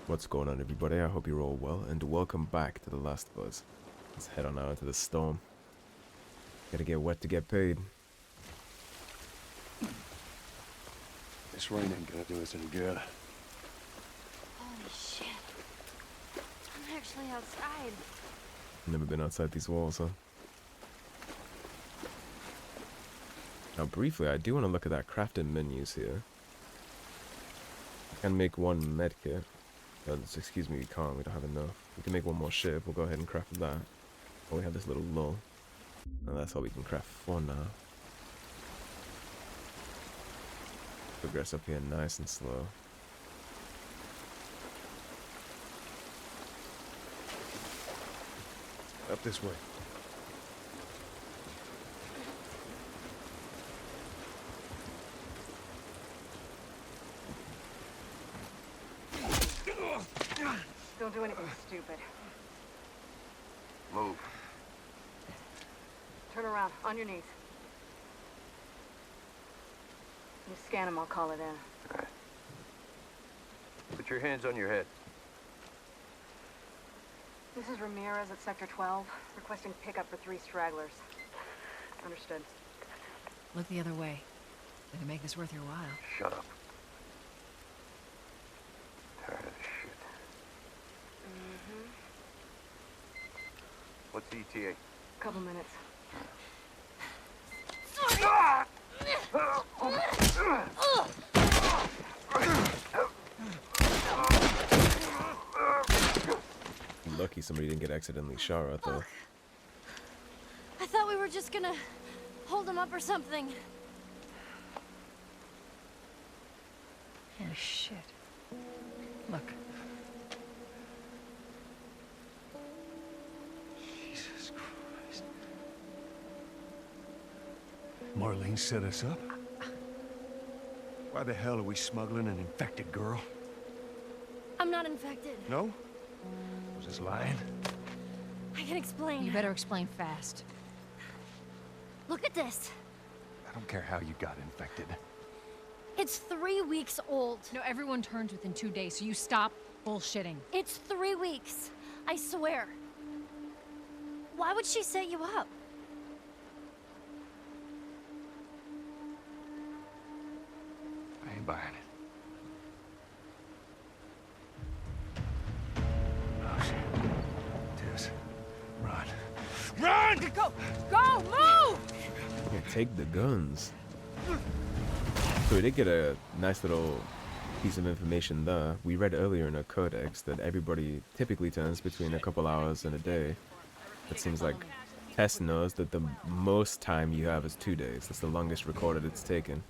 What's going on, everybody? I hope you're all well, and welcome back to The Last of Us. Let's head on out into the storm. Gotta get wet to get paid. This rain ain't gonna do us any good. Holy shit. I'm actually outside. Never been outside these walls, huh? Now, briefly, I do want to look at that crafting menus here. I can make one medkit. Excuse me, we can't. We don't have enough. We can make one more ship. We'll go ahead and craft that. Oh, we have this little lull. And that's all we can craft for now. Progress up here nice and slow. Up this way. Don't do anything stupid. Move. Turn around, on your knees. You scan him, I'll call it in. All right. Put your hands on your head. This is Ramirez at Sector 12, requesting pickup for 3 stragglers. Understood. Look the other way. They can make this worth your while. Shut up. Tired of this shit. Mm-hmm. What's the ETA? Couple minutes. Lucky somebody didn't get accidentally shot right there. I thought we were just gonna hold him up or something. Oh, shit. Look. Jesus Christ. Marlene set us up? Why the hell are we smuggling an infected girl? I'm not infected. No? Was this lying? I can explain. You better explain fast. Look at this. I don't care how you got infected. It's 3 weeks old. No, everyone turns within 2 days, so you stop bullshitting. It's 3 weeks. I swear. Why would she set you up? I ain't buying it. Oh, shit. Tess. Run. Run! Go! Go! Move! Yeah, take the guns. So we did get a nice little piece of information there. We read earlier in a codex that everybody typically turns between a couple hours and a day. It seems like Tess knows that the most time you have is 2 days. That's the longest recorded it's taken.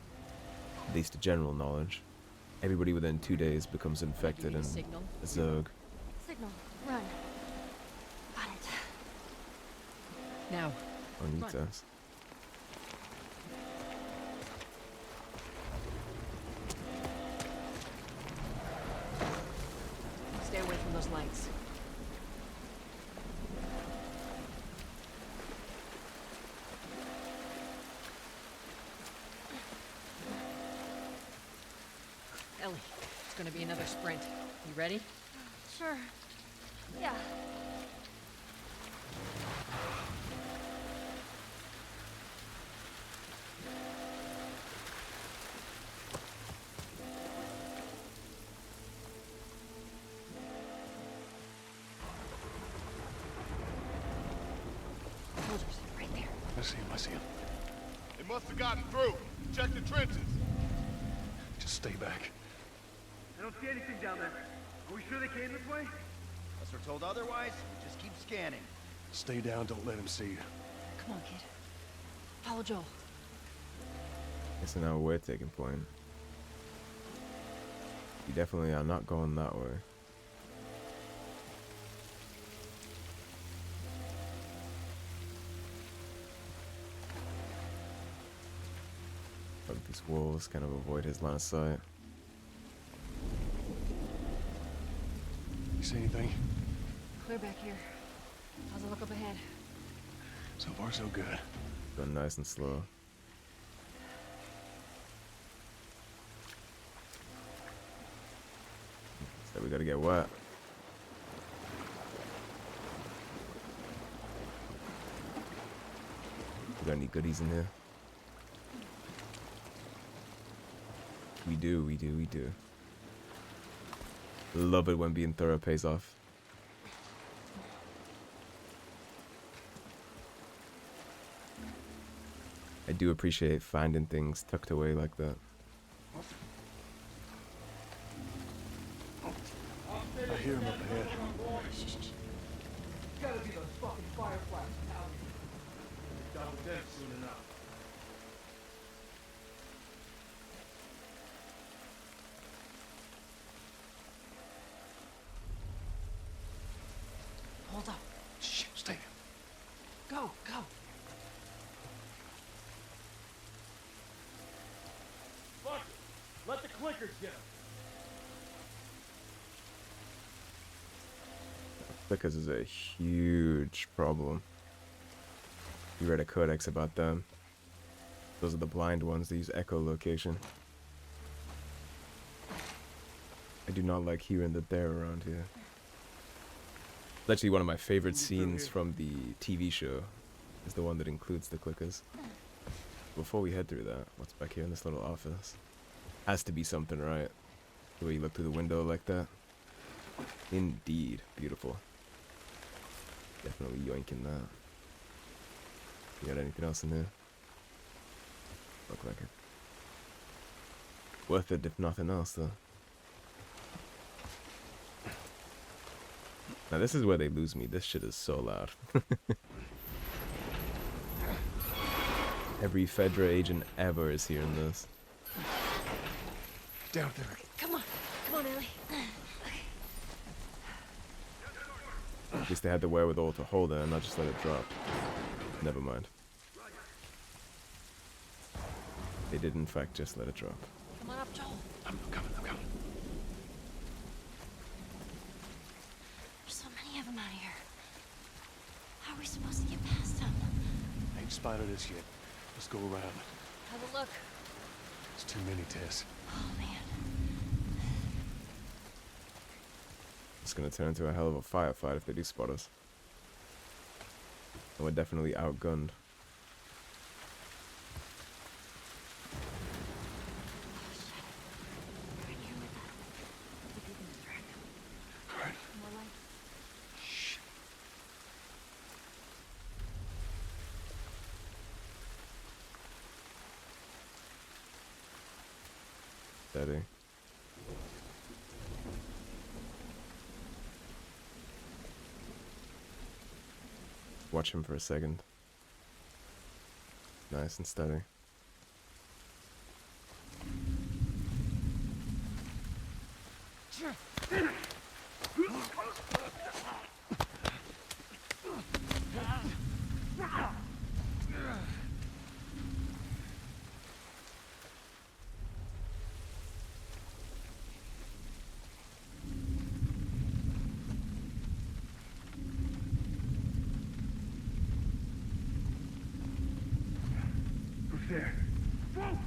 At least to general knowledge. Everybody within 2 days becomes infected and a Zerg. Signal. Run. Got it. Now. On you, Run. Tess. Stay away from those lights. Ellie, it's gonna be another sprint. You ready? Sure. Yeah. Soldiers, right there. I see him, I see him. They must have gotten through. Check the trenches. Just stay back. I don't see anything down there. Are we sure they came this way? Unless we're told otherwise, we just keep scanning. Stay down, don't let him see you. Come on, kid. Follow Joel. Guess now we're taking point. You definitely are not going that way. Hug these walls, kind of avoid his line of sight. You see anything? Clear back here. How's it look up ahead? So far, so good. Going nice and slow. We gotta get wet. We got any goodies in here? We do, we do, we do. Love it when being thorough pays off. I do appreciate finding things tucked away like that. I hear him up ahead. Gotta be those fucking fireflies out here. Double them soon enough. Hold up. Shit, stay. Go, go. Fuck it. Let the clickers get him. Flickers is a huge problem. You read a codex about them. Those are the blind ones. They use echolocation. I do not like hearing that they're around here. It's actually one of my favorite scenes from the TV show. Is the one that includes the clickers. Before we head through that, what's back here in this little office? Has to be something, right? The way you look through the window like that. Indeed. Beautiful. Definitely yoinking that. You got anything else in there? Look like it. Worth it if nothing else, though. Now this is where they lose me. This shit is so loud. Every FEDRA agent ever is hearing this. Down there. Come on, Ellie. At least they had the wherewithal to hold it and not just let it drop. Never mind. They did in fact just let it drop. Come on up, Joel. I'm coming. There's so many of them out here. How are we supposed to get past them? Ain't spotted us yet. Let's go around. Have a look. It's too many, Tess. Oh, man. It's gonna turn into a hell of a firefight if they do spot us. And we're definitely outgunned. Alright. Steady. Watch him for a second. Nice and steady. Who's there? Whoa!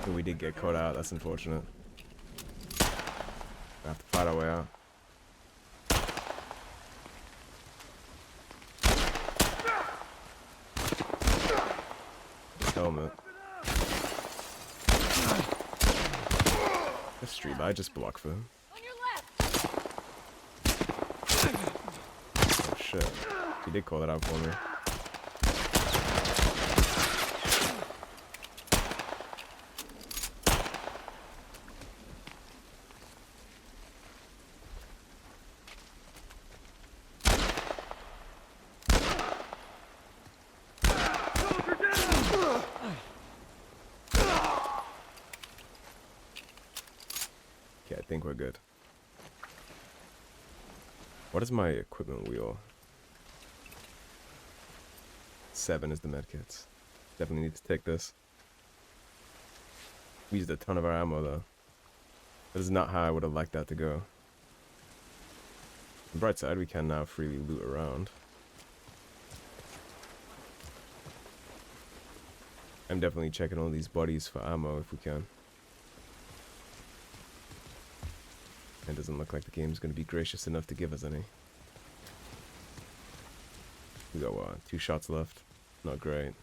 But we did get caught out, that's unfortunate. We have to fight our way out. Helmet. This street light just blocked for him. On your left! Oh shit. He did call that out for me. Okay, I think we're good. What is my equipment wheel? 7 is the medkits. Definitely need to take this. We used a ton of our ammo though. That is not how I would have liked that to go. On the bright side, we can now freely loot around. I'm definitely checking all these bodies for ammo if we can. It doesn't look like the game's going to be gracious enough to give us any. We got what, 2 shots left? Not great.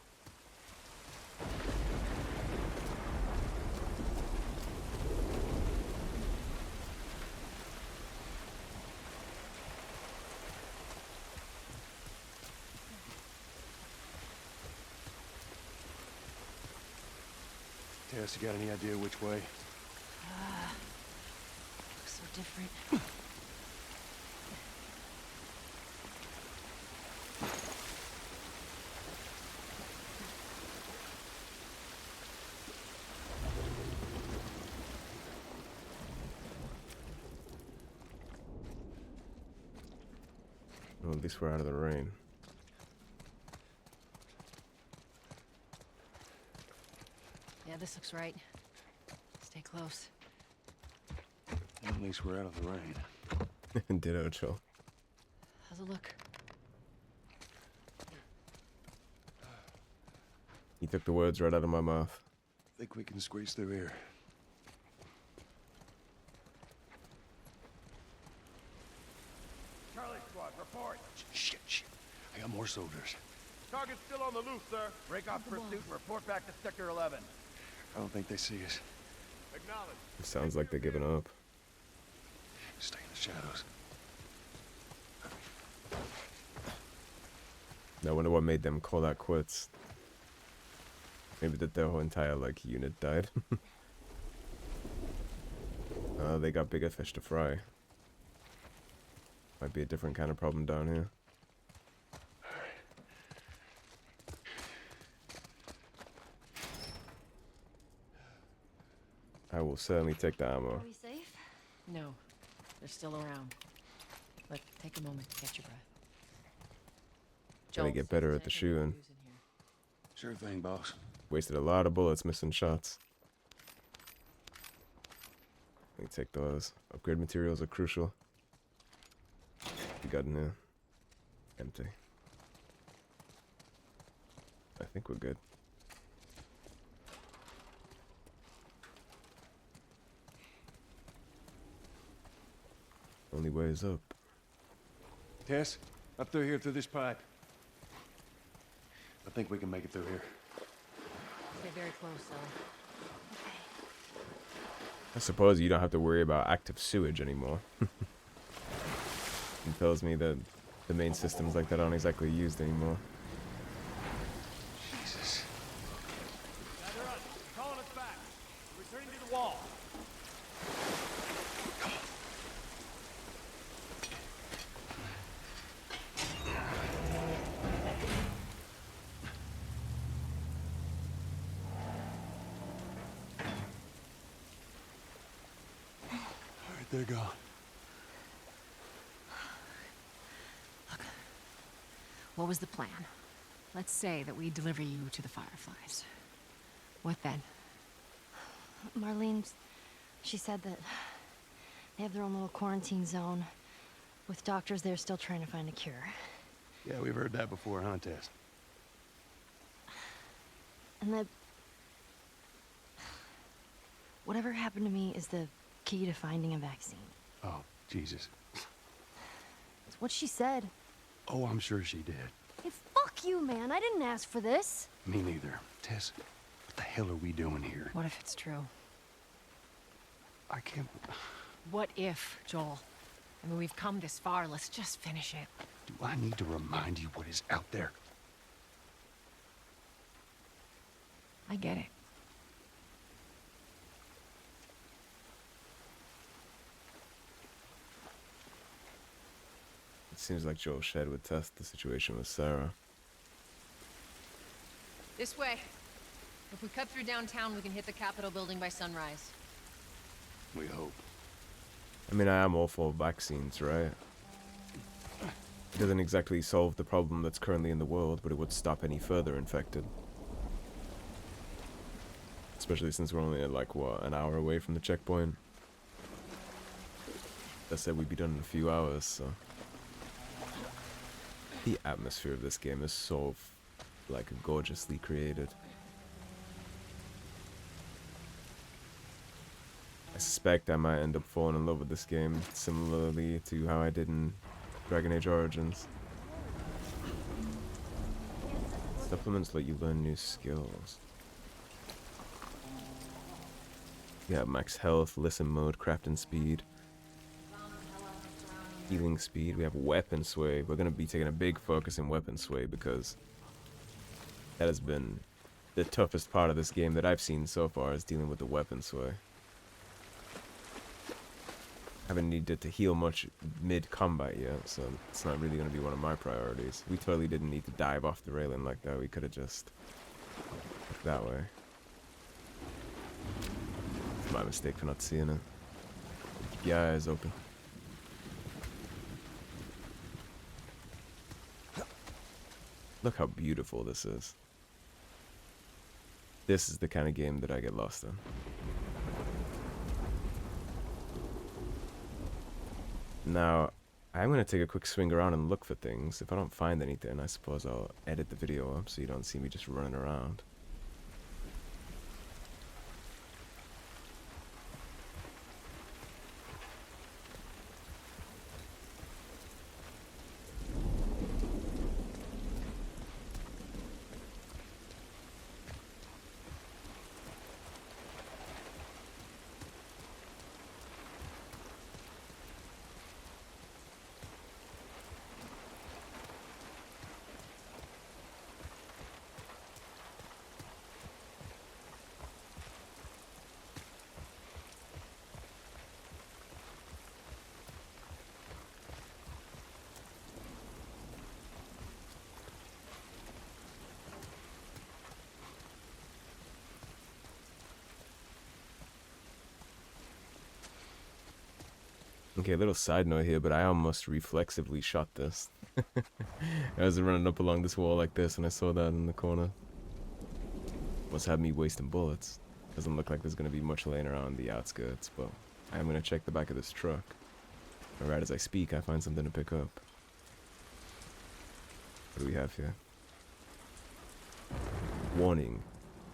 Tess, you got any idea which way? Looks so different. Well, at least we're out of the rain. Yeah, this looks right. Stay close. At least we're out of the rain. Ditto, Joel. How's it look? He took the words right out of my mouth. Think we can squeeze through here. Charlie Squad, report. Shit. I got more soldiers. Target's still on the loose, sir. Break off pursuit and report back to Sector 11. I don't think they see us. Acknowledge. It sounds like they're giving up. Stay in the shadows. I wonder what made them call that quits. Maybe that their whole entire, like, unit died. They got bigger fish to fry. Might be a different kind of problem down here. I will certainly take the ammo. Are we safe? No, they're still around. But take a moment to catch your breath. Gotta get better at the shooting. Sure thing, boss. Wasted a lot of bullets missing shots. Let me take those. Upgrade materials are crucial. We got in here. Empty. I think we're good. Only way is up. Tess, up through here through this pipe. I think we can make it through here. Stay very close, Ellie. I suppose you don't have to worry about active sewage anymore. It tells me that the main systems like that aren't exactly used anymore. Jesus. Gather up. Calling us back. We're returning to the wall. All right, they're gone. What was the plan? Let's say that we deliver you to the Fireflies. What then? Marlene, she said that they have their own little quarantine zone with doctors there still trying to find a cure. Yeah, we've heard that before, huh, Tess? And that whatever happened to me is the key to finding a vaccine. Oh, Jesus. It's what she said. Oh, I'm sure she did. Hey, fuck you, man. I didn't ask for this. Me neither. Tess, what the hell are we doing here? What if it's true? I can't... What if, Joel? I mean, we've come this far. Let's just finish it. Do I need to remind you what is out there? I get it. It seems like Joel Shed would test the situation with Sarah. This way. If we cut through downtown, we can hit the Capitol building by sunrise. We hope. I mean, I am all for vaccines, right? It doesn't exactly solve the problem that's currently in the world, but it would stop any further infected. Especially since we're only at, like, what, an hour away from the checkpoint? That said, we'd be done in a few hours, so... The atmosphere of this game is so, like, gorgeously created. I suspect I might end up falling in love with this game, similarly to how I did in Dragon Age Origins. Supplements let you learn new skills. Yeah, max health, listen mode, crafting speed, healing speed. We have weapon sway. We're going to be taking a big focus in weapon sway because that has been the toughest part of this game that I've seen so far, is dealing with the weapon sway. Haven't needed to heal much mid-combat yet, so it's not really going to be one of my priorities. We totally didn't need to dive off the railing like that. We could have just looked that way. It's my mistake for not seeing it. Keep your eyes open. Look how beautiful this is. This is the kind of game that I get lost in. Now, I'm going to take a quick swing around and look for things. If I don't find anything, I suppose I'll edit the video up so you don't see me just running around. Okay, a little side note here, but I almost reflexively shot this. I was running up along this wall like this, and I saw that in the corner. Must have me wasting bullets. Doesn't look like there's going to be much laying around the outskirts, but I am going to check the back of this truck. And right as I speak, I find something to pick up. What do we have here? Warning.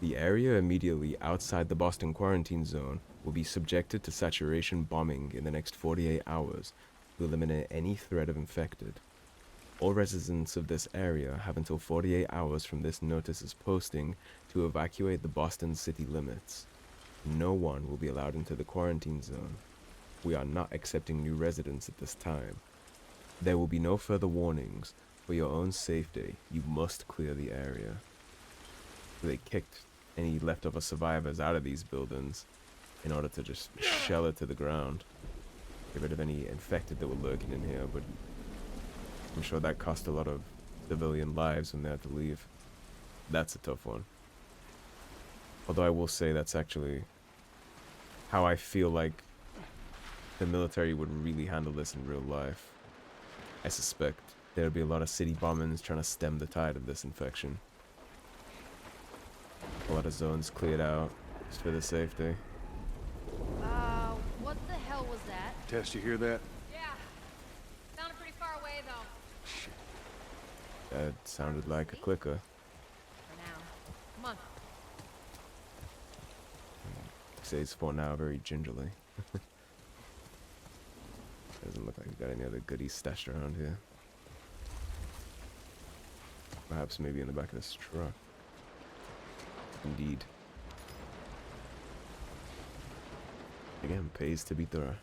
The area immediately outside the Boston quarantine zone will be subjected to saturation bombing in the next 48 hours to eliminate any threat of infected. All residents of this area have until 48 hours from this notice's posting to evacuate the Boston city limits. No one will be allowed into the quarantine zone. We are not accepting new residents at this time. There will be no further warnings. For your own safety, you must clear the area. They kicked any leftover survivors out of these buildings in order to just shell it to the ground. Get rid of any infected that were lurking in here, but I'm sure that cost a lot of civilian lives when they had to leave. That's a tough one. Although I will say that's actually how I feel like the military would really handle this in real life. I suspect there would be a lot of city bombings trying to stem the tide of this infection. A lot of zones cleared out just for the safety. What the hell was that? Tess, you hear that? Yeah. Sounded pretty far away, though. That sounded like a clicker. For now. Come on. Says for now very gingerly. Doesn't look like we got any other goodies stashed around here. Perhaps maybe in the back of this truck. Indeed. Again, pays to be thorough.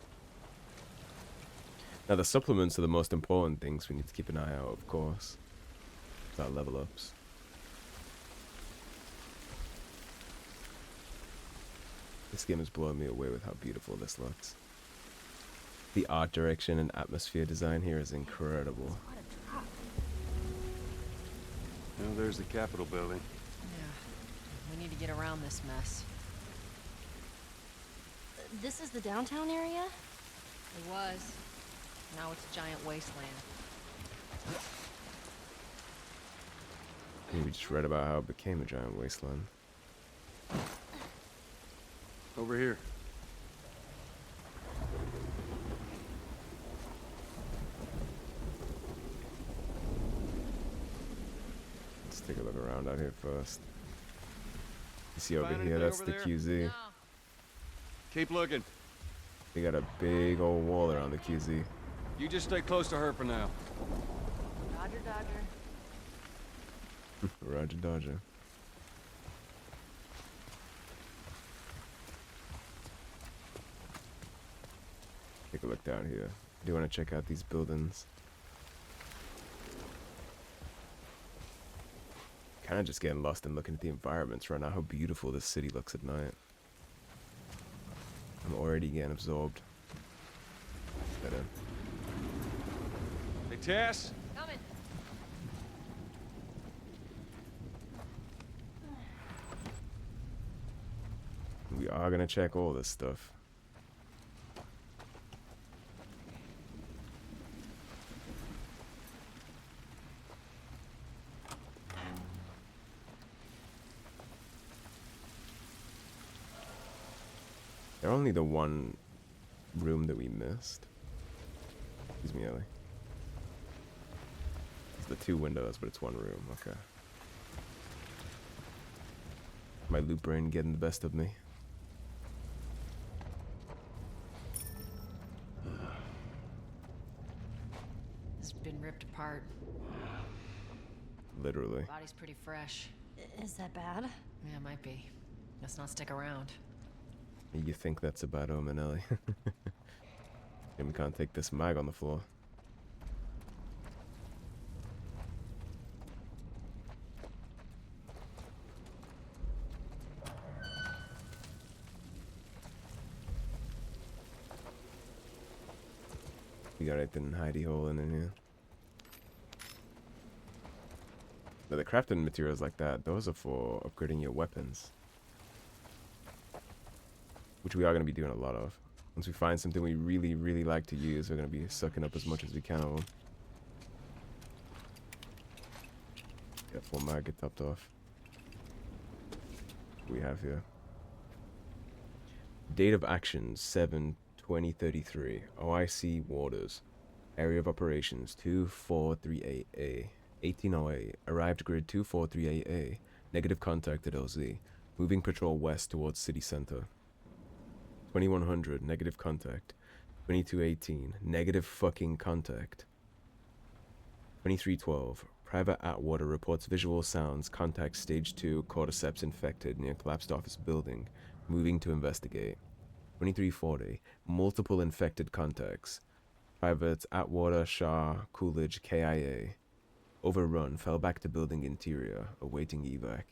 Now the supplements are the most important things we need to keep an eye out, of course. It's our level ups. This game is blowing me away with how beautiful this looks. The art direction and atmosphere design here is incredible. Well, there's the Capitol building. Yeah. We need to get around this mess. This is the downtown area? It was. Now it's a giant wasteland. We just read about how it became a giant wasteland. Over here. Let's take a look around out here first. You see over Find here, anything that's over the there? QZ. No. Keep looking. They got a big old wall around the QZ. You just stay close to her for now. Dodger, Dodger. Roger Dodger. Take a look down here. I do want to check out these buildings. Kind of just getting lost in looking at the environments right now. How beautiful this city looks at night. I'm already getting absorbed. Let's head in. Hey, Tess. Coming. We are gonna check all this stuff. They're only the one room that we missed. Excuse me, Ellie. It's the 2 windows, but it's 1 room. Okay. My loop brain getting the best of me. It's been ripped apart. Literally. Body's pretty fresh. Is that bad? Yeah, it might be. Let's not stick around. You think that's a bad omen, Ellie? And we can't take this mag on the floor. You got anything hidey hole in here? But the crafting materials like that, those are for upgrading your weapons. Which we are going to be doing a lot of. Once we find something we really, really like to use, we're going to be sucking up as much as we can of them. Got 4 mag, get topped off. What do we have here? Date of action 7/2033. OIC Waters. Area of operations 2438A. 1808. Arrived grid 2438A. Negative contact at LZ. Moving patrol west towards city center. 2100. Negative contact. 2218. Negative fucking contact. 2312. Private Atwater reports visual sounds. Contact stage 2. Cordyceps infected near collapsed office building. Moving to investigate. 2340. Multiple infected contacts. Privates Atwater, Shaw, Coolidge, KIA. Overrun. Fell back to building interior. Awaiting evac.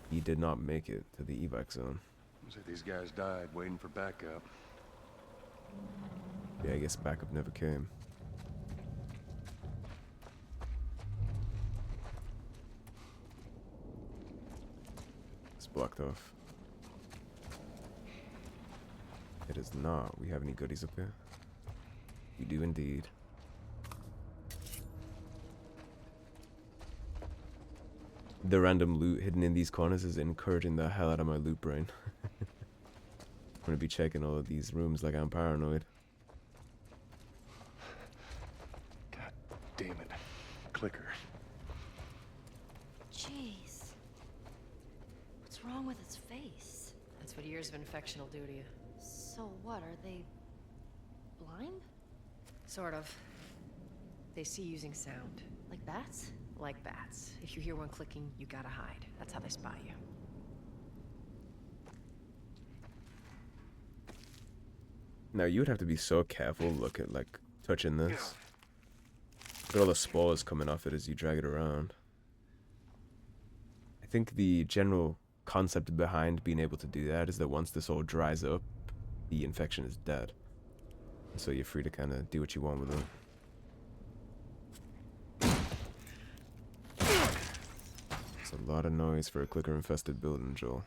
He did not make it to the evac zone. Looks like these guys died waiting for backup. Yeah, I guess backup never came. It's blocked off. It is not. We have any goodies up here? We do indeed. The random loot hidden in these corners is encouraging the hell out of my loot brain. I'm gonna be checking all of these rooms like I'm paranoid. God damn it. Clicker. Jeez. What's wrong with its face? That's what years of infection will do to you. So what, are they blind? Sort of. They see using sound. Like bats? Like bats. If you hear one clicking, you gotta hide. That's how they spot you. Now you would have to be so careful, look at like touching this. Look at all the spores coming off it as you drag it around. I think the general concept behind being able to do that is that once this all dries up, the infection is dead. So you're free to kind of do what you want with it. It's a lot of noise for a clicker-infested building, Joel.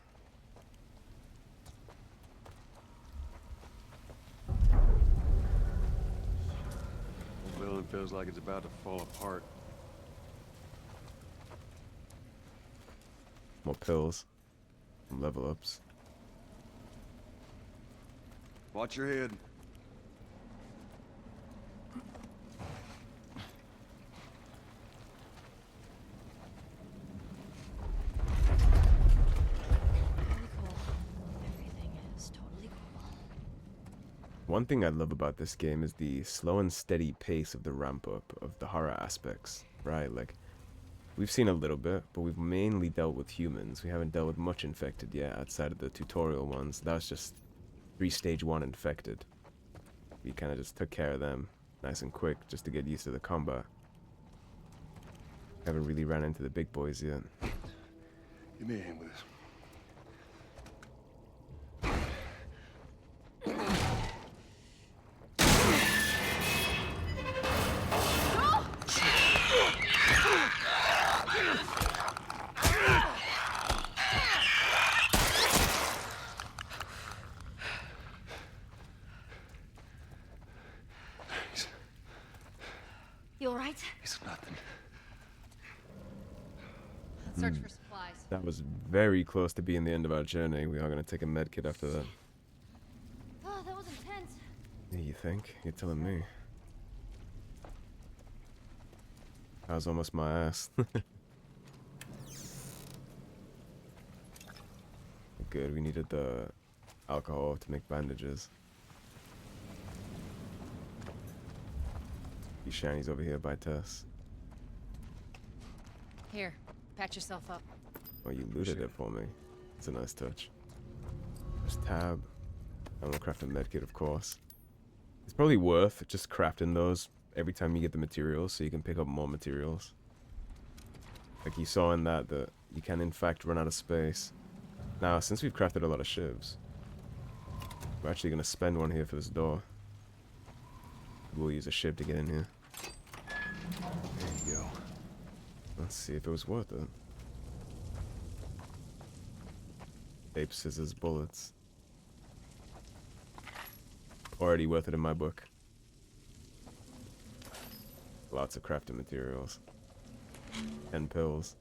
The building feels like it's about to fall apart. More pills. Some level ups. Watch your head. Totally cool. Everything is totally cool. One thing I love about this game is the slow and steady pace of the ramp up of the horror aspects, right? Like, we've seen a little bit, but we've mainly dealt with humans. We haven't dealt with much infected yet, outside of the tutorial ones. That was just 3 stage 1 infected. We kind of just took care of them nice and quick just to get used to the combat. Haven't really ran into the big boys yet. Give me a hand with this. You alright? It's nothing. Let's search for supplies. That was very close to being the end of our journey. We are going to take a med kit after that. Oh, that was intense. Yeah, you think? You're telling me. That was almost my ass. Good, we needed the alcohol to make bandages. These shinies over here by Tess. Here, patch yourself up. Oh, you looted it for me. It's a nice touch. Just tab. I'm gonna craft a medkit, of course. It's probably worth just crafting those every time you get the materials, so you can pick up more materials. Like you saw in that you can in fact run out of space. Now, since we've crafted a lot of shivs, we're actually gonna spend one here for this door. We'll use a shiv to get in here. There you go. Let's see if it was worth it. Tape, scissors, bullets. Already worth it in my book. Lots of crafting materials. 10 pills.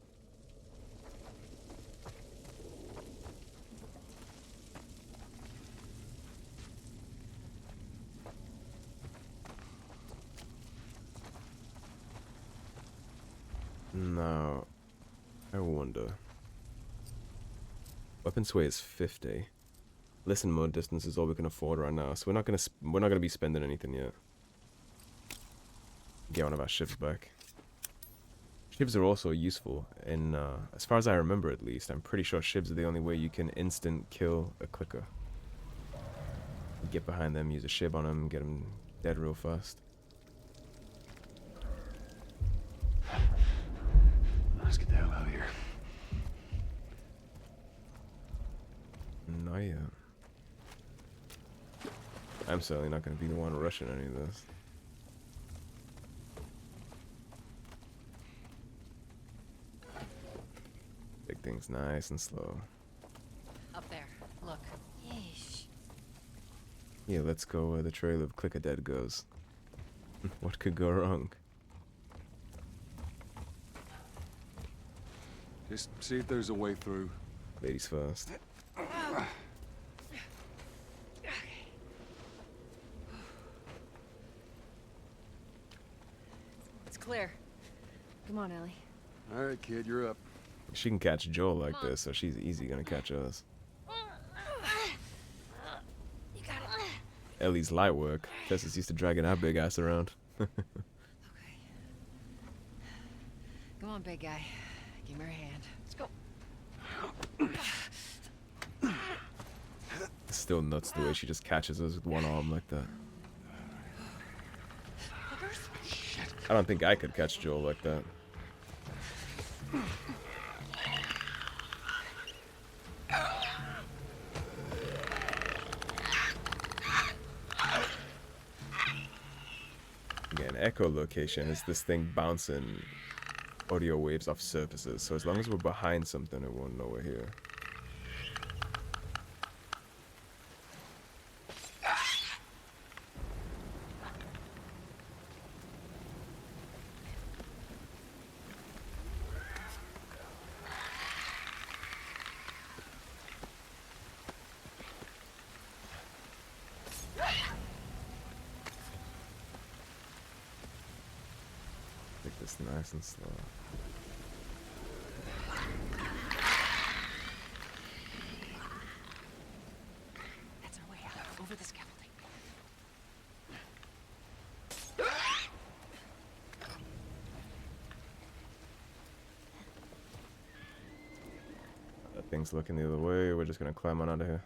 Now, I wonder. Weapon sway is 50. Listen mode distance is all we can afford right now, so we're not gonna be spending anything yet. Get one of our shivs back. Shivs are also useful in, as far as I remember at least, I'm pretty sure shivs are the only way you can instant kill a clicker. You get behind them, use a shiv on them, get them dead real fast. Let's get the hell out of here. Not yet. I'm certainly not going to be the one rushing any of this. Take things nice and slow. Up there. Look. Yeesh. Yeah, let's go where the trail of Clicker Dead goes. What could go wrong? Just see if there's a way through. Ladies first. It's clear. Come on, Ellie. All right, kid, you're up. She can catch Joel like this, so she's easy gonna catch us. You got it. Ellie's light work. Tess is used to dragging our big ass around. Okay. Come on, big guy. Give me your hand. Let's go. It's still nuts the way she just catches us with one arm like that. I don't think I could catch Joel like that. Again, echolocation is this thing bouncing audio waves off surfaces, so as long as we're behind something, it won't know we're here. Take this nice and slow. That's our way out. Over the scaffolding. Things looking the other way. We're just gonna climb on out of here.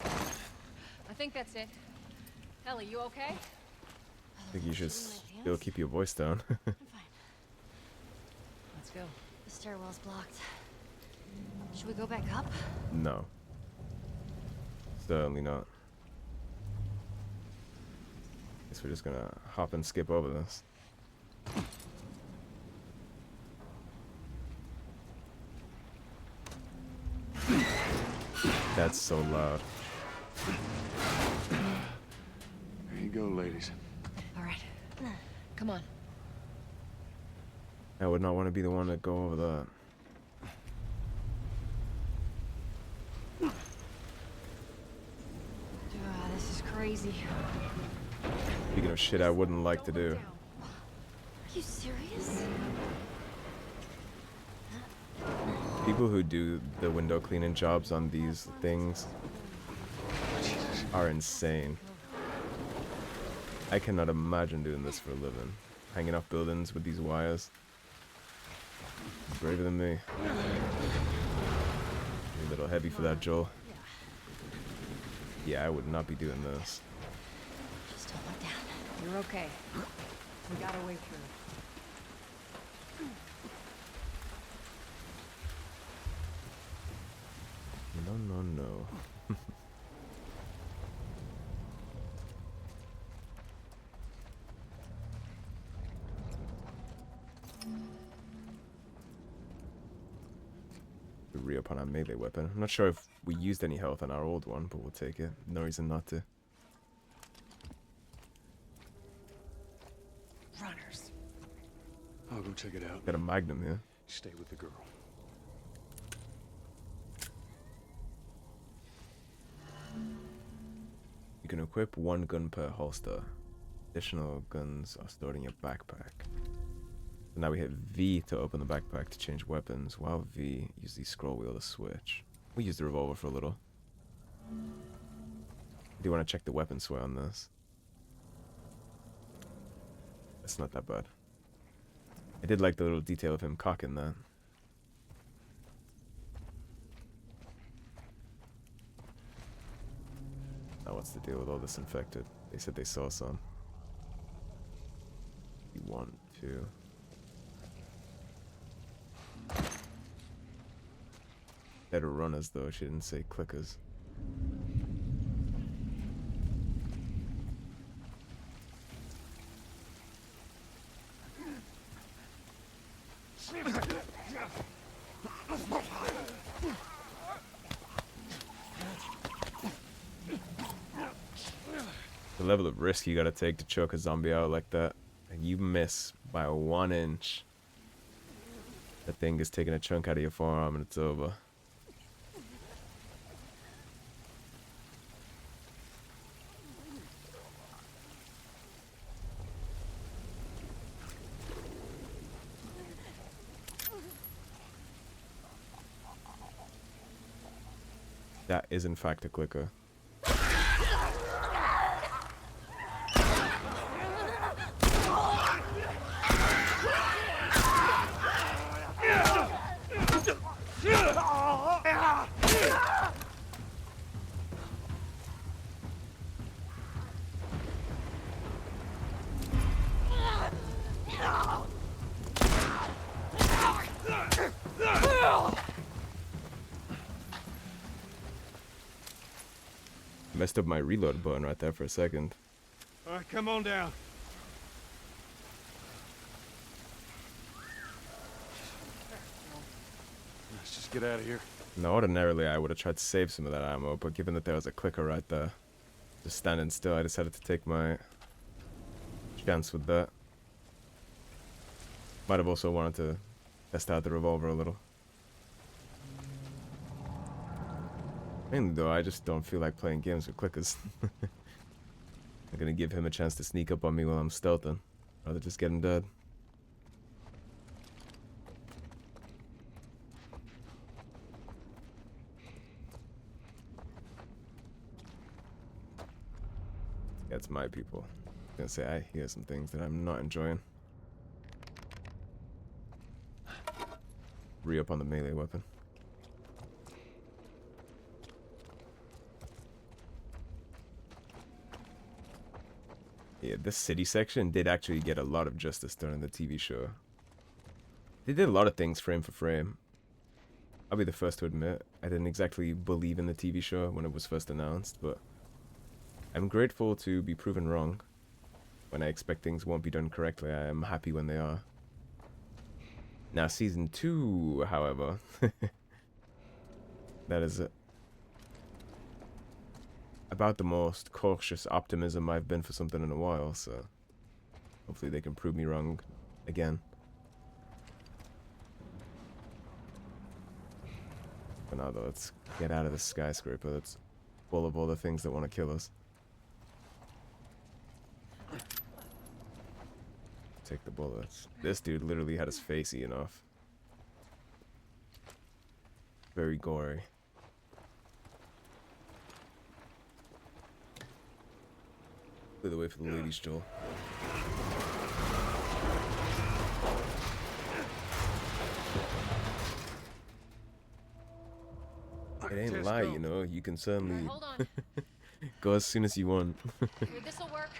I think that's it. Ellie, you okay? I think you should Shitting my still pants? keep your voice down. I'm fine. Let's go. The stairwell's blocked. Should we go back up? No. Certainly not. Guess we're just gonna hop and skip over this. That's so loud. There you go, ladies. All right. Come on. I would not want to be the one to go over that. This is crazy. Speaking of shit I wouldn't like to do. Are you serious? People who do the window cleaning jobs on these things are insane. I cannot imagine doing this for a living. Hanging off buildings with these wires. Braver than me. You're a little heavy for that, Joel. Yeah, I would not be doing this. Just don't look down. You're okay. We got our way through. No, no, no. To re-up on our melee weapon. I'm not sure if we used any health on our old one, but we'll take it. No reason not to. Runners. I'll go check it out. Got a magnum here. Stay with the girl. You can equip one gun per holster. Additional guns are stored in your backpack. So now we hit V to open the backpack to change weapons, while V, use the scroll wheel to switch. We used the revolver for a little. I do want to check the weapon sway on this. It's not that bad. I did like the little detail of him cocking that. Now what's the deal with all this infected? They said they saw some. 1, 2. Better runners though, she didn't say clickers. The level of risk you gotta take to choke a zombie out like that, and you miss by 1 inch. That thing is taking a chunk out of your forearm and it's over. That is in fact a clicker. Messed up my reload button right there for a second. All right, come on down. Let's just get out of here. Now, ordinarily I would have tried to save some of that ammo, but given that there was a clicker right there, just standing still, I decided to take my chance with that. Might have also wanted to test out the revolver a little. Mainly though, I just don't feel like playing games with clickers. I'm gonna give him a chance to sneak up on me while I'm stealthing. Rather just get him dead. That's my people. I was gonna say, I hear some things that I'm not enjoying. re-up on the melee weapon. Yeah, this city section did actually get a lot of justice done in the TV show. They did a lot of things frame for frame. I'll be the first to admit, I didn't exactly believe in the TV show when it was first announced, but I'm grateful to be proven wrong. When I expect things won't be done correctly, I am happy when they are. Now, Season 2, however, that is about the most cautious optimism I've been for something in a while, so hopefully they can prove me wrong again. But now, though, let's get out of this skyscraper that's full of all the things that want to kill us. Take the bullets. This dude literally had his face eaten off. Very gory. Clear the way for the ladies, Joel. It ain't lie, you know. You can certainly Hold on. go as soon as you want. Here, this'll work.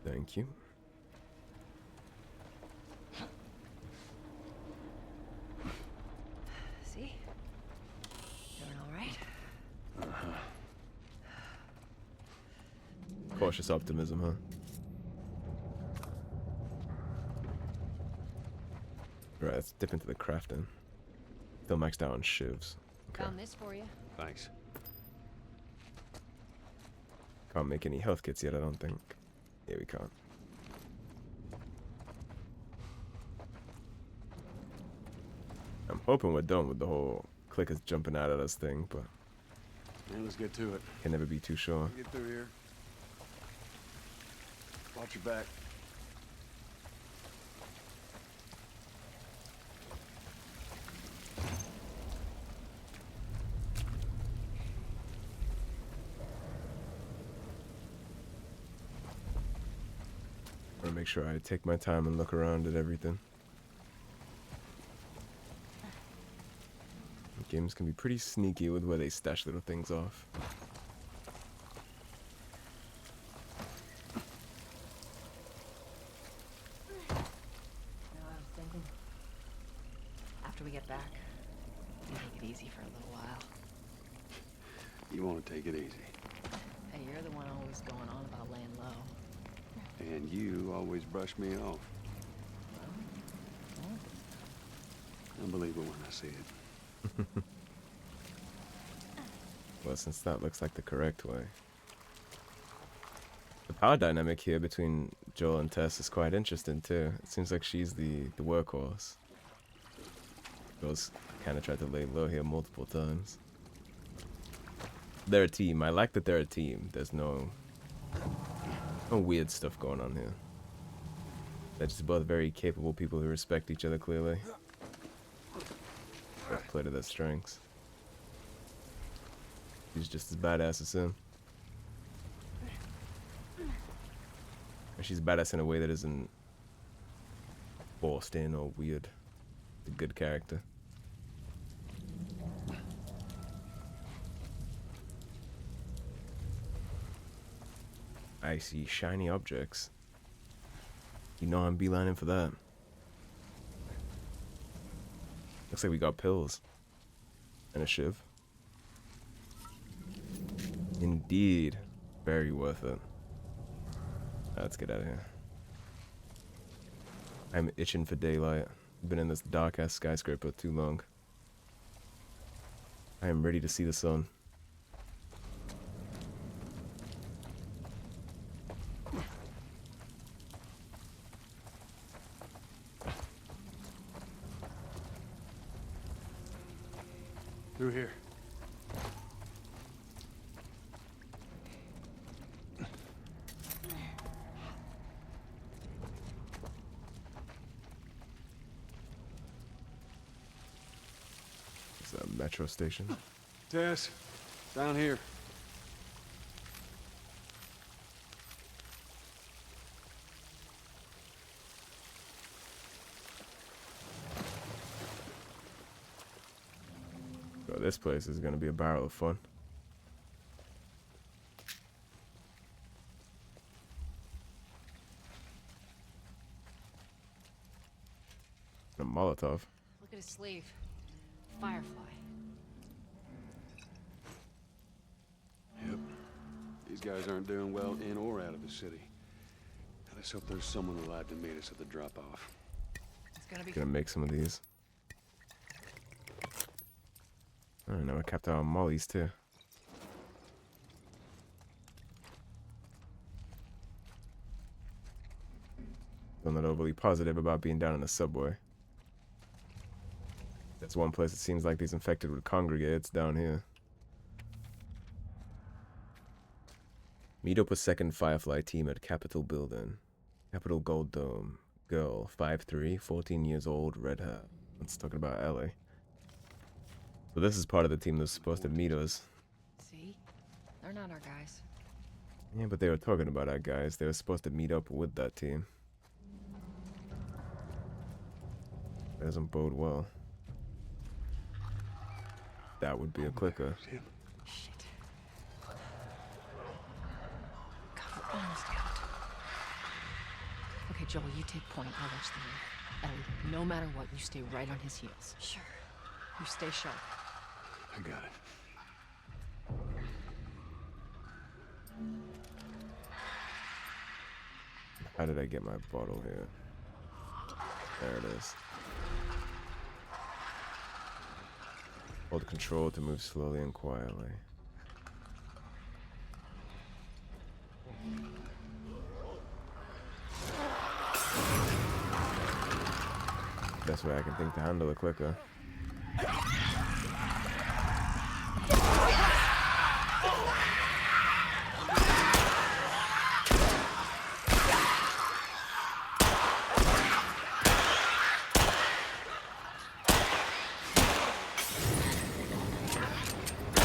Thank you. See? Doing all right? Cautious optimism, huh? Right, let's dip into the crafting. Still maxed out on shivs. Okay. Found this for you. Thanks. Can't make any health kits yet, I don't think. Yeah, we can't. I'm hoping we're done with the whole clickers jumping out at us thing, but Yeah, let's get to it. can never be too sure. Get through here. Watch your back. I want to make sure I take my time and look around at everything. Games can be pretty sneaky with where they stash little things off. You know, I was thinking, after we get back, we take it easy for a little while. You want to take it easy. Hey, you're the one always going on about laying low. And you always brush me off. I'll believe it when I see it. Well, since that looks like the correct way. The power dynamic here between Joel and Tess is quite interesting too. It seems like she's the workhorse. Joel's kind of tried to lay low here multiple times. They're a team. I like that they're a team. There's no weird stuff going on here. They're just both very capable people who respect each other clearly. Both play to their strengths. She's just as badass as him. Or she's badass in a way that isn't forced in or weird. A good character. I see shiny objects. You know I'm beelining for that. Looks like we got pills. And a shiv. Indeed. Very worth it. Let's get out of here. I'm itching for daylight. Been in this dark ass skyscraper too long. I am ready to see the sun. Through here. It's a metro station. Tess, down here. Bro, this place is gonna be a barrel of fun. A Molotov. Look at his sleeve. Firefly. Yep. These guys aren't doing well in or out of the city. Let's hope there's someone alive to meet us at the drop-off. It's gonna be Gonna make some of these. I don't know, I kept out mollies too. I'm not overly positive about being down in the subway. That's one place it seems like these infected would congregate. It's down here. Meet up with second Firefly team at Capitol Building. Capitol Gold Dome. Girl, 5'3", 14 years old, red hair. Let's talk about Ellie. So this is part of the team that's supposed to meet us. See? They're not our guys. Yeah, but they were talking about our guys. They were supposed to meet up with that team. That doesn't bode well. That would be a clicker. Shit. God, we're almost out. Okay, Joel, you take point. I'll watch the rear. Ellie, no matter what, you stay right on his heels. Sure. You stay sharp. I got it. How did I get my bottle here? There it is. Hold control to move slowly and quietly. Best way I can think to handle a clicker.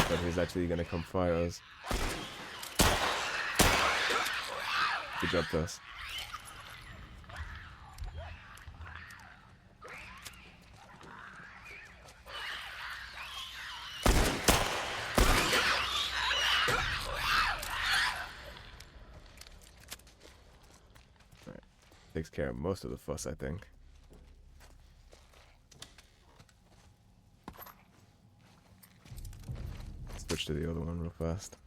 But he's actually gonna come fire us. Good job, Tess. Takes care of most of the fuss, I think. Switch to the other one real fast.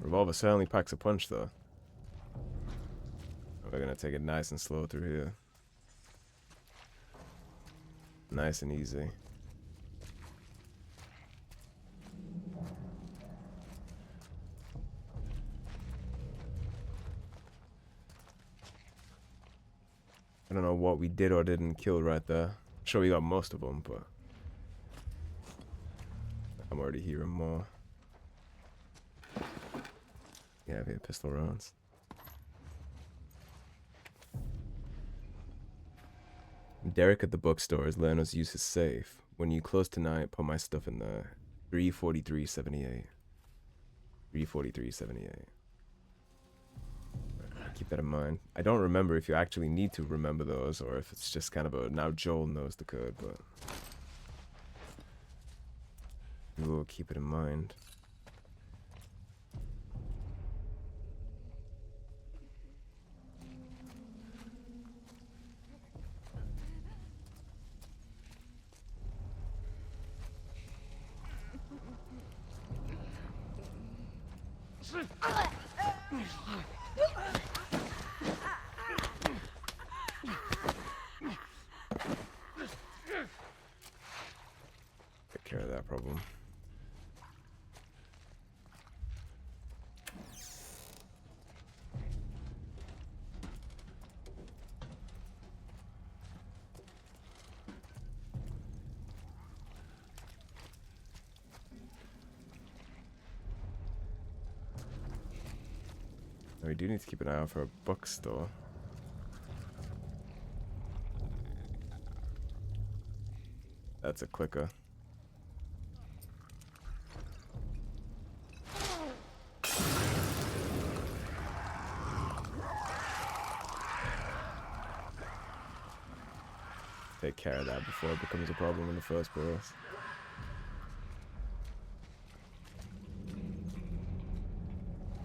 Revolver certainly packs a punch, though. We're gonna take it nice and slow through here. Nice and easy. I don't know what we did or didn't kill right there. I'm sure we got most of them, but I'm already hearing more. Yeah, we have pistol rounds. Derek at the bookstore is letting us use his safe. When you close tonight, put my stuff in there. 343.78. 343.78. Keep that in mind. I don't remember if you actually need to remember those or if it's just kind of a now Joel knows the code, but we will keep it in mind. Take care of that problem. We do need to keep an eye out for a bookstore. That's a clicker. Take care of that before it becomes a problem in the first place.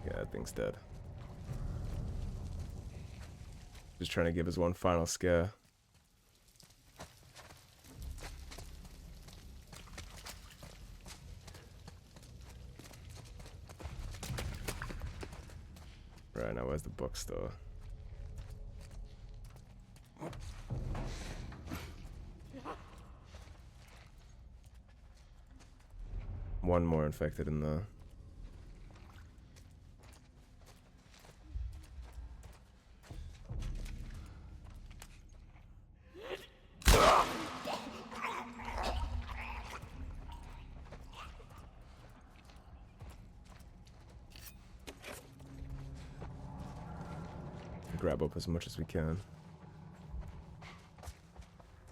Yeah, that thing's dead. Just trying to give us one final scare. Right, now where's the bookstore? One more infected in the... Grab up as much as we can.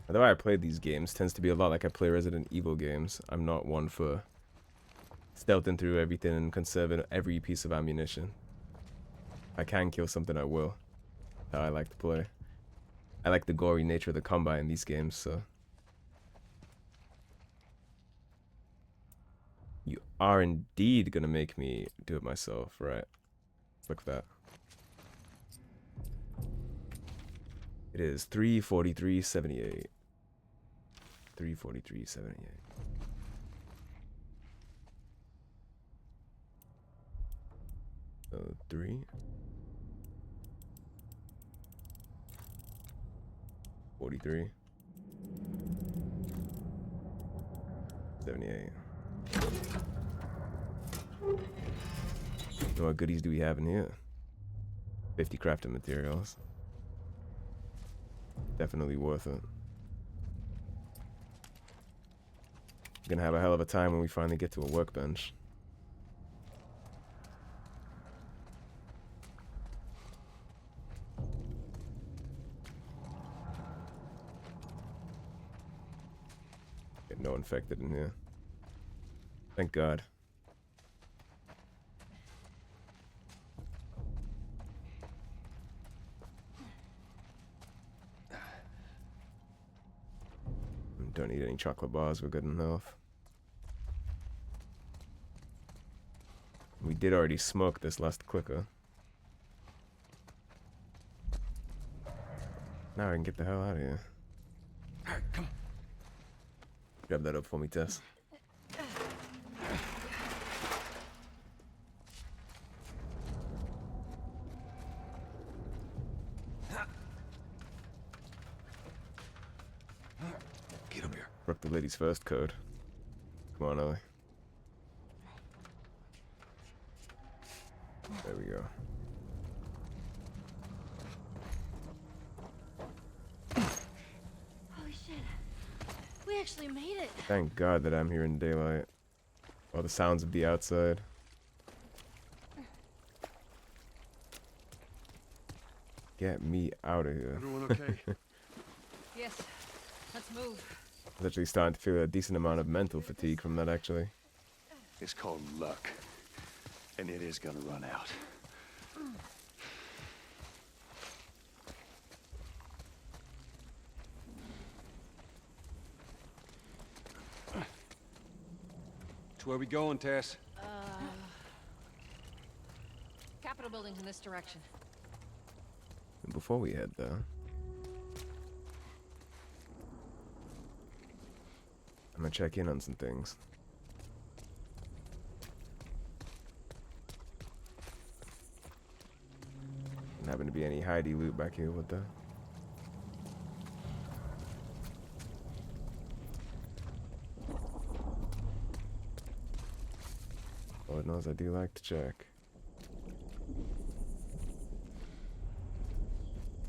The way I play these games tends to be a lot like I play Resident Evil games. I'm not one for stealthing through everything and conserving every piece of ammunition. If I can kill something, I will. How I like to play. I like the gory nature of the combat in these games, so. You are indeed gonna make me do it myself, right? Look at that. It is 3:43:78. 3:43:78. So 3. 43. 78. What goodies do we have in here? 50 crafting materials. Definitely worth it. Gonna have a hell of a time when we finally get to a workbench. Get no infected in here. Thank God. Don't need any chocolate bars, we're good enough. We did already smoke this last clicker. Now I can get the hell out of here. Alright, come on. Grab that up for me, Tess. Get up here. Broke the ladies first code. Come on, Ellie. There we go. Holy shit. We actually made it. Thank God that I'm here in daylight. All the sounds of the outside. Get me out of here. Everyone okay? Yes. Let's move. I was actually starting to feel a decent amount of mental fatigue from that, actually. It's called luck. And it is gonna run out. So where we going, Tess? Capitol building's in this direction. And before we head there, I'm gonna check in on some things. Doesn't happen to be any hidey loot back here with that. Lord knows I do like to check.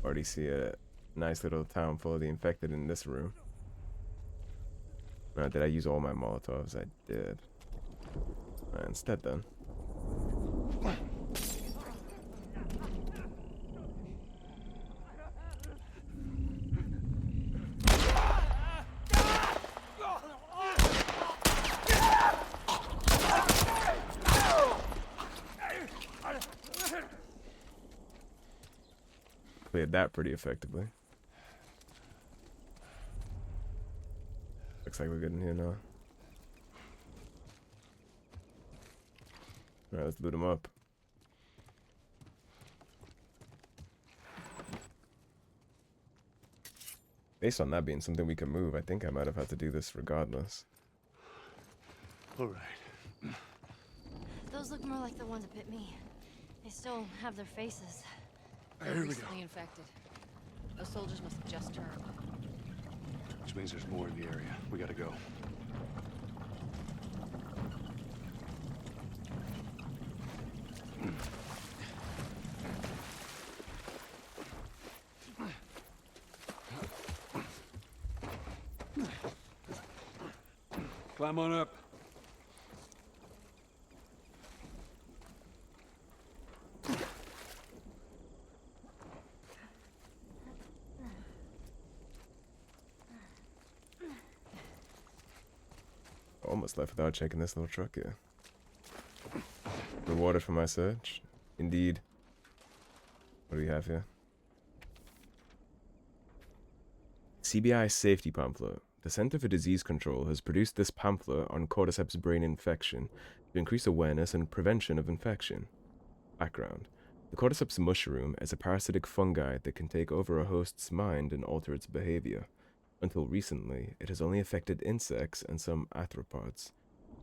Already see a nice little town full of the infected in this room. Did I use all my Molotovs? I did. Instead then. Cleared that pretty effectively. Looks like we're good in here now. Alright, let's loot them up. Based on that being something we can move, I think I might have had to do this regardless. All right. Those look more like the ones that bit me. They still have their faces. They're Here we go. recently infected. Those soldiers must have just turned. Which means there's more in the area. We gotta go. Climb on up. Almost left without checking this little truck here. Rewarded for my search? Indeed. What do we have here? CBI safety pamphlet. The Center for Disease Control has produced this pamphlet on cordyceps brain infection to increase awareness and prevention of infection. Background. The cordyceps mushroom is a parasitic fungi that can take over a host's mind and alter its behavior. Until recently, it has only affected insects and some arthropods.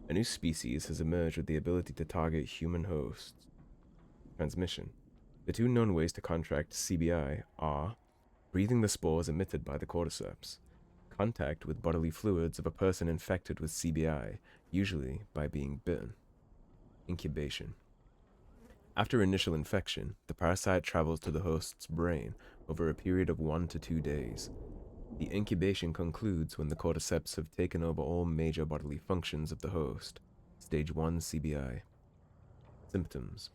A new species has emerged with the ability to target human hosts. Transmission. The two known ways to contract CBI are breathing the spores emitted by the cordyceps, contact with bodily fluids of a person infected with CBI, usually by being bitten. Incubation. After initial infection, the parasite travels to the host's brain over a period of 1 to 2 days. The incubation concludes when the cordyceps have taken over all major bodily functions of the host. Stage 1 CBI. Symptoms.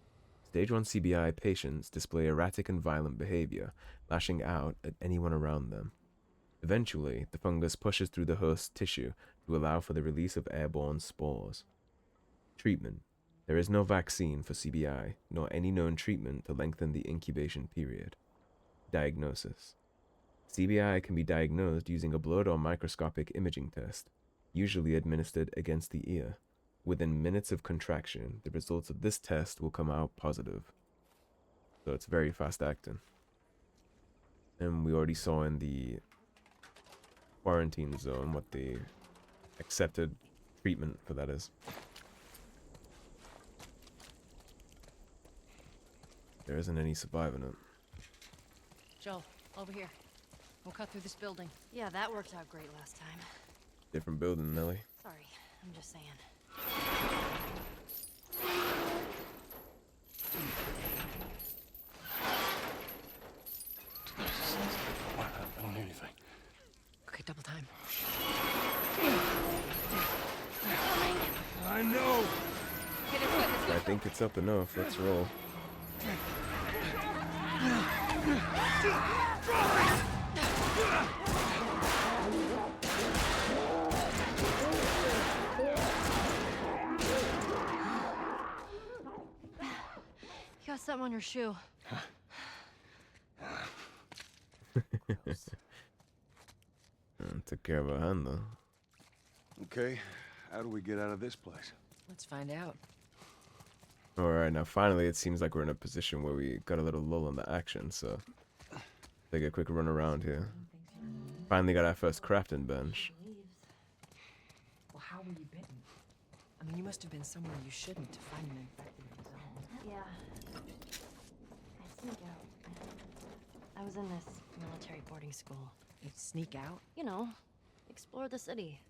Stage 1 CBI patients display erratic and violent behavior, lashing out at anyone around them. Eventually, the fungus pushes through the host's tissue to allow for the release of airborne spores. Treatment. There is no vaccine for CBI, nor any known treatment to lengthen the incubation period. Diagnosis. CBI can be diagnosed using a blood or microscopic imaging test, usually administered against the ear. Within minutes of contraction, the results of this test will come out positive. So it's very fast acting. And we already saw in the quarantine zone what the accepted treatment for that is. There isn't any surviving it. Joel, over here. We'll cut through this building. Yeah, that worked out great last time. Different building, Nelly. Sorry, I'm just saying. What? I don't hear anything. Okay, double time. I know! Get into it. I think it's up enough. Let's roll. You got something on your shoe. Took care of her hand, though. Okay, how do we get out of this place? Let's find out. Alright, now finally it seems like we're in a position where we got a little lull in the action, so take a quick run around here. Finally got our first crafting bench. Well, how were you bitten? I mean, you must have been somewhere you shouldn't to find an infected zone. Yeah. I sneak out. I was in this military boarding school. You sneak out? You know, explore the city.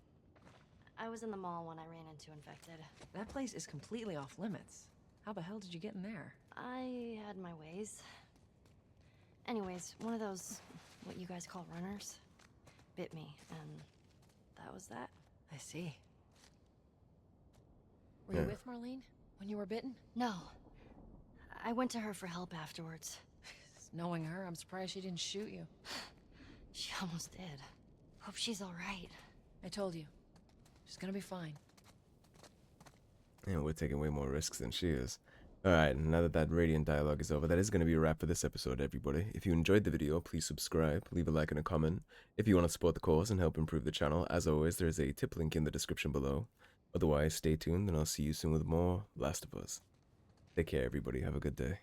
I was in the mall when I ran into infected. That place is completely off limits. How the hell did you get in there? I had my ways. Anyways, one of those, what you guys call runners, bit me, and that was that. I see. Were you with Marlene when you were bitten? No. I went to her for help afterwards. Knowing her, I'm surprised she didn't shoot you. She almost did. Hope she's all right. I told you. She's gonna be fine. Yeah, we're taking way more risks than she is. Alright, now that that radiant dialogue is over, that is going to be a wrap for this episode, everybody. If you enjoyed the video, please subscribe, leave a like and a comment. If you want to support the cause and help improve the channel, as always, there is a tip link in the description below. Otherwise, stay tuned and I'll see you soon with more Last of Us. Take care, everybody. Have a good day.